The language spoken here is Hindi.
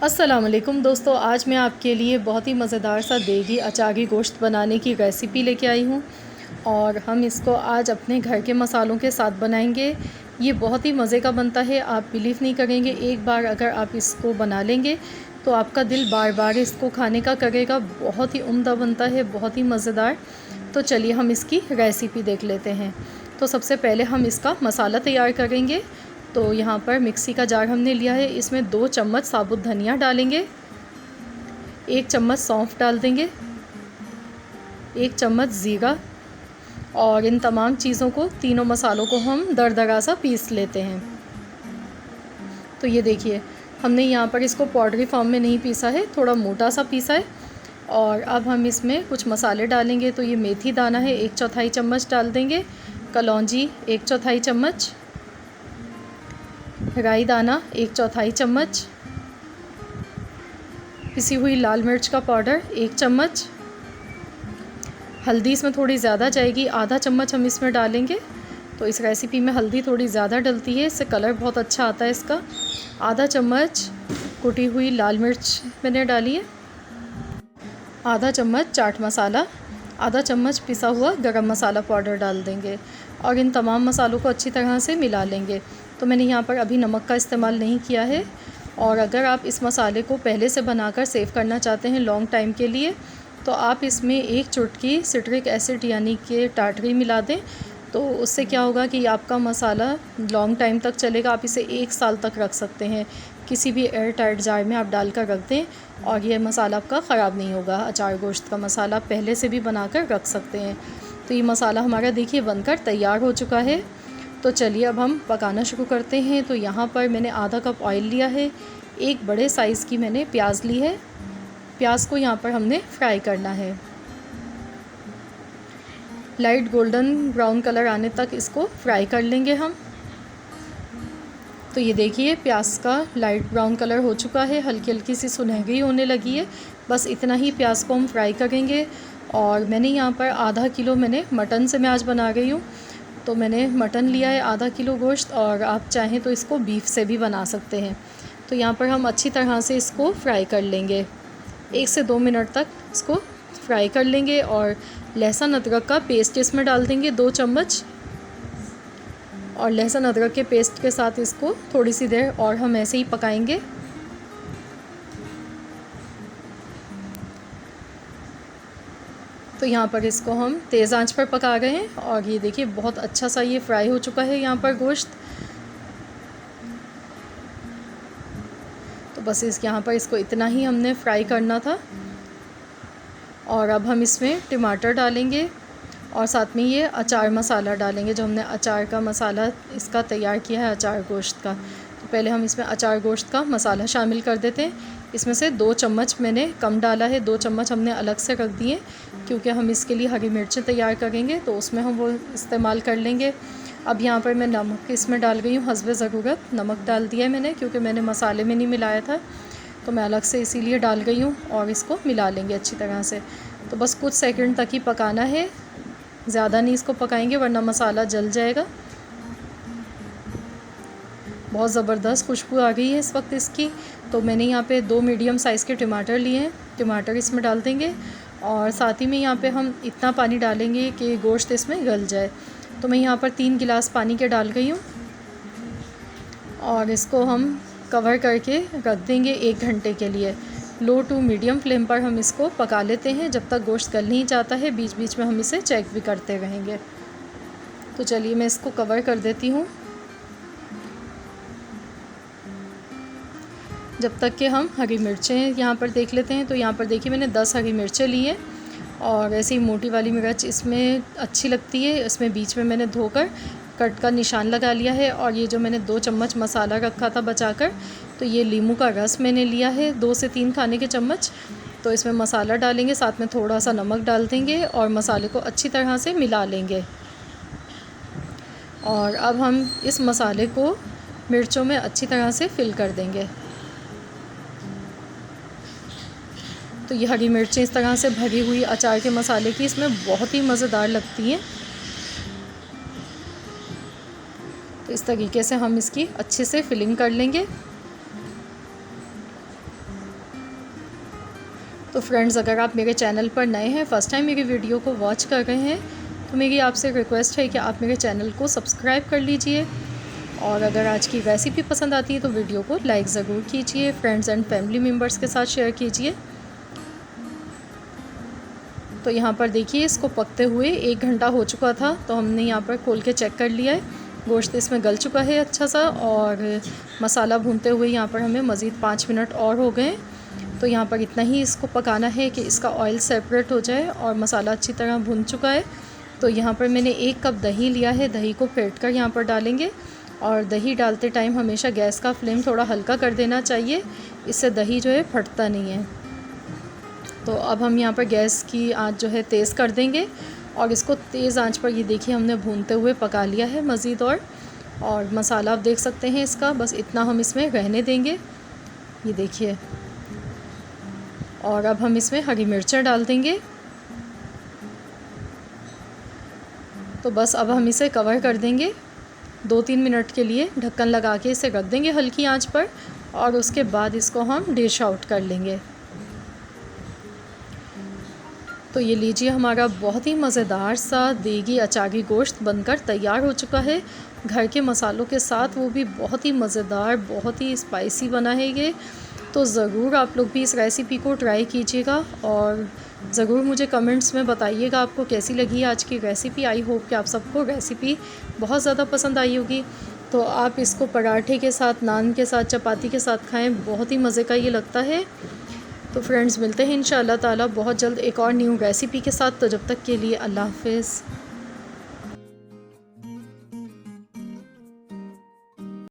अस्सलाम वालेकुम दोस्तों, आज मैं आपके लिए बहुत ही मज़ेदार सा देगी अचारी गोश्त बनाने की रेसिपी लेके आई हूँ। और हम इसको आज अपने घर के मसालों के साथ बनाएंगे। ये बहुत ही मज़े का बनता है, आप बिलीव नहीं करेंगे। एक बार अगर आप इसको बना लेंगे तो आपका दिल बार बार इसको खाने का करेगा। बहुत ही उम्दा बनता है, बहुत ही मज़ेदार। तो चलिए हम इसकी रेसिपी देख लेते हैं। तो सबसे पहले हम इसका मसाला तैयार करेंगे। तो यहाँ पर मिक्सी का जार हमने लिया है, इसमें 2 चम्मच साबुत धनिया डालेंगे, 1 चम्मच सौंफ डाल देंगे, 1 चम्मच ज़ीरा। और इन तमाम चीज़ों को, तीनों मसालों को हम दरदरा सा पीस लेते हैं। तो ये देखिए, हमने यहाँ पर इसको पाउडरी फॉर्म में नहीं पीसा है, थोड़ा मोटा सा पीसा है। और अब हम इसमें कुछ मसाले डालेंगे। तो ये मेथी दाना है, 1/4 चम्मच डाल देंगे, कलौंजी 1/4 चम्मच, राई दाना 1/4 चम्मच, पिसी हुई लाल मिर्च का पाउडर 1 चम्मच। हल्दी इसमें थोड़ी ज़्यादा जाएगी, आधा चम्मच हम इसमें डालेंगे। तो इस रेसिपी में हल्दी थोड़ी ज़्यादा डलती है, इससे कलर बहुत अच्छा आता है इसका। आधा चम्मच कुटी हुई लाल मिर्च मैंने डाली है, आधा चम्मच चाट मसाला, आधा चम्मच पिसा हुआ गरम मसाला पाउडर डाल देंगे। और इन तमाम मसालों को अच्छी तरह से मिला लेंगे। तो मैंने यहाँ पर अभी नमक का इस्तेमाल नहीं किया है। और अगर आप इस मसाले को पहले से बनाकर सेव करना चाहते हैं लॉन्ग टाइम के लिए, तो आप इसमें 1 चुटकी सिट्रिक एसिड यानी कि टाटरी मिला दें। तो उससे क्या होगा कि आपका मसाला लॉन्ग टाइम तक चलेगा। आप इसे 1 साल तक रख सकते हैं, किसी भी एयर टाइट जार में आप डाल कर रख दें और ये मसाला आपका ख़राब नहीं होगा। अचार गोश्त का मसाला आप पहले से भी बनाकर रख सकते हैं। तो ये मसाला हमारा देखिए बनकर तैयार हो चुका है। तो चलिए अब हम पकाना शुरू करते हैं। तो यहाँ पर मैंने आधा कप ऑयल लिया है, एक बड़े साइज़ की मैंने प्याज ली है। प्याज को यहाँ पर हमने फ्राई करना है, लाइट गोल्डन ब्राउन कलर आने तक इसको फ्राई कर लेंगे हम। तो ये देखिए, प्याज का लाइट ब्राउन कलर हो चुका है, हल्की हल्की सी सुनहरी होने लगी है। बस इतना ही प्याज को हम फ्राई करेंगे। और मैंने यहाँ पर आधा किलो, मैंने मटन से मैं आज बना रही हूँ, तो मैंने मटन लिया है आधा किलो गोश्त। और आप चाहें तो इसको बीफ से भी बना सकते हैं। तो यहाँ पर हम अच्छी तरह से इसको फ्राई कर लेंगे, 1 से 2 मिनट तक इसको फ्राई कर लेंगे। और लहसुन अदरक का पेस्ट इसमें डाल देंगे 2 चम्मच। और लहसुन अदरक के पेस्ट के साथ इसको थोड़ी सी देर और हम ऐसे ही पकाएंगे। तो यहाँ पर इसको हम तेज़ आंच पर पका रहे हैं। और ये देखिए, बहुत अच्छा सा ये फ्राई हो चुका है यहाँ पर गोश्त। तो बस यहाँ पर इसको इतना ही हमने फ्राई करना था। और अब हम इसमें टमाटर डालेंगे और साथ में ये अचार मसाला डालेंगे, जो हमने अचार का मसाला इसका तैयार किया है अचार गोश्त का। तो पहले हम इसमें अचार गोश्त का मसाला शामिल कर देते हैं। इसमें से 2 चम्मच मैंने कम डाला है, 2 चम्मच हमने अलग से रख दिए, क्योंकि हम इसके लिए हरी मिर्चें तैयार करेंगे तो उसमें हम वो इस्तेमाल कर लेंगे। अब यहाँ पर मैं नमक इसमें डाल गई हूँ, हस्बे ज़रूरत नमक डाल दिया है मैंने, क्योंकि मैंने मसाले में नहीं मिलाया था, तो मैं अलग से इसीलिए डाल गई हूँ। और इसको मिला लेंगे अच्छी तरह से। तो बस कुछ सेकंड तक ही पकाना है, ज़्यादा नहीं इसको पकाएंगे वरना मसाला जल जाएगा। बहुत ज़बरदस्त खुशबू आ गई है इस वक्त इसकी। तो मैंने यहाँ पे 2 मीडियम साइज़ के टमाटर लिए हैं, टमाटर इसमें डाल देंगे। और साथ ही में यहाँ पे हम इतना पानी डालेंगे कि गोश्त इसमें गल जाए। तो मैं यहाँ पर 3 गिलास पानी के डाल गई हूँ। और इसको हम कवर करके रख देंगे 1 घंटे के लिए। लो टू मीडियम फ्लेम पर हम इसको पका लेते हैं जब तक गोश्त गल नहीं जाता है। बीच बीच में हम इसे चेक भी करते रहेंगे। तो चलिए मैं इसको कवर कर देती हूँ जब तक कि हम हरी मिर्चें यहाँ पर देख लेते हैं। तो यहाँ पर देखिए, मैंने 10 हरी मिर्चें ली हैं। और ऐसी मोटी वाली मिर्च इसमें अच्छी लगती है, इसमें बीच में मैंने धोकर कट का निशान लगा लिया है। और ये जो मैंने 2 चम्मच मसाला रखा था बचाकर, तो ये नींबू का रस मैंने लिया है 2 से 3 खाने के चम्मच। तो इसमें मसाला डालेंगे, साथ में थोड़ा सा नमक डाल देंगे और मसाले को अच्छी तरह से मिला लेंगे। और अब हम इस मसाले को मिर्चों में अच्छी तरह से फिल कर देंगे। तो ये हरी मिर्चें इस तरह से भरी हुई अचार के मसाले की इसमें बहुत ही मज़ेदार लगती हैं। तो इस तरीके से हम इसकी अच्छे से फिलिंग कर लेंगे। तो फ्रेंड्स, अगर आप मेरे चैनल पर नए हैं, फ़र्स्ट टाइम मेरी वीडियो को वॉच कर रहे हैं, तो मेरी आपसे रिक्वेस्ट है कि आप मेरे चैनल को सब्सक्राइब कर लीजिए। और अगर आज की रेसिपी पसंद आती है तो वीडियो को लाइक ज़रूर कीजिए, फ्रेंड्स एंड फैमिली मेम्बर्स के साथ शेयर कीजिए। तो यहाँ पर देखिए, इसको पकते हुए 1 घंटा हो चुका था, तो हमने यहाँ पर खोल के चेक कर लिया है। गोश्त इसमें गल चुका है अच्छा सा, और मसाला भूनते हुए यहाँ पर हमें मज़ीद 5 मिनट और हो गए। तो यहाँ पर इतना ही इसको पकाना है कि इसका ऑयल सेपरेट हो जाए और मसाला अच्छी तरह भुन चुका है। तो यहाँ पर मैंने 1 कप दही लिया है, दही को फेंट कर यहाँ पर डालेंगे। और दही डालते टाइम हमेशा गैस का फ्लेम थोड़ा हल्का कर देना चाहिए, इससे दही जो है फटता नहीं है। तो अब हम यहाँ पर गैस की आंच जो है तेज़ कर देंगे और इसको तेज़ आंच पर, ये देखिए, हमने भूनते हुए पका लिया है मज़ीद। और मसाला आप देख सकते हैं इसका, बस इतना हम इसमें रहने देंगे, ये देखिए। और अब हम इसमें हरी मिर्चें डाल देंगे। तो बस अब हम इसे कवर कर देंगे 2-3 मिनट के लिए, ढक्कन लगा के इसे रख देंगे हल्की आंच पर, और उसके बाद इसको हम डिश आउट कर लेंगे। तो ये लीजिए, हमारा बहुत ही मज़ेदार सा देगी अचारी गोश्त बनकर तैयार हो चुका है, घर के मसालों के साथ, वो भी बहुत ही मज़ेदार, बहुत ही स्पाइसी बना है ये। तो ज़रूर आप लोग भी इस रेसिपी को ट्राई कीजिएगा और ज़रूर मुझे कमेंट्स में बताइएगा आपको कैसी लगी आज की रेसिपी। आई होप कि आप सबको रेसिपी बहुत ज़्यादा पसंद आई होगी। तो आप इसको पराठे के साथ, नान के साथ, चपाती के साथ खाएं, बहुत ही मज़े का ये लगता है। तो फ्रेंड्स, मिलते हैं इंशाअल्लाह ताला बहुत जल्द एक और न्यू रेसिपी के साथ। तो जब तक के लिए अल्लाह हाफ़िज़।